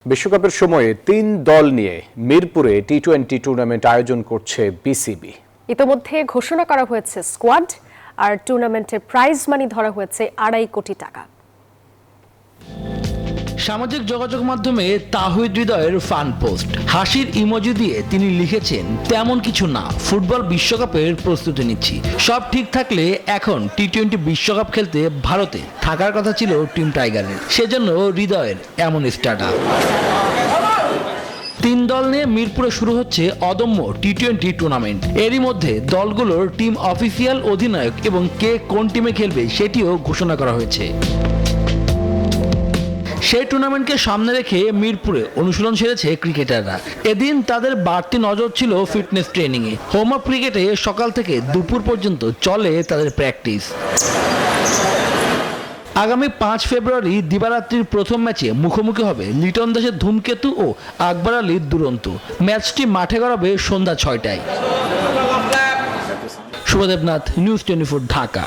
বিশ্বকাপের সময়ে ৩ দল নিয়ে মিরপুরে টি-20 টুর্নামেন্ট আয়োজন করছে বিসিবি। ইতোমধ্যে ঘোষণা করা হয়েছে স্কোয়াড, আর টুর্নামেন্টের প্রাইজ মানি ধরা হয়েছে ২.৫ কোটি টাকা। সামাজিক যোগাযোগ মাধ্যমে তাহিদ হৃদয়ের ফান পোস্ট, হাসির ইমোজি দিয়ে তিনি লিখেছেন, তেমন কিছু না, ফুটবল বিশ্বকাপের প্রস্তুতি নিচ্ছি। সব ঠিক থাকলে এখন টি-20 বিশ্বকাপ খেলতে ভারতে থাকার কথা ছিল টিম টাইগারের, সেজন্য হৃদয়ের এমন স্টার্টআপ। ৩ দল নিয়ে মিরপুরে শুরু হচ্ছে অদম্য টি-20 টুর্নামেন্ট। এরই মধ্যে দলগুলোর টিম অফিসিয়াল, অধিনায়ক এবং কে কোন টিমে খেলবে সেটিও ঘোষণা করা হয়েছে। সেই টুর্নামেন্টকে সামনে রেখে মিরপুরে অনুশীলন সেরেছে ক্রিকেটাররা। এদিন তাদের বাড়তি নজর ছিল ফিটনেস ট্রেনিংয়ে। হোম অফ ক্রিকেটে সকাল থেকে দুপুর পর্যন্ত চলে তাদের প্র্যাকটিস। আগামী ৫ ফেব্রুয়ারি দিবারাত্রির প্রথম ম্যাচে মুখোমুখি হবে লিটন দাসের ধূমকেতু ও আকবর আলীর দুরন্ত। ম্যাচটি মাঠে গড়াবে সন্ধ্যা ৬টায়। শুভদেবনাথ, নিউজ 24, ঢাকা।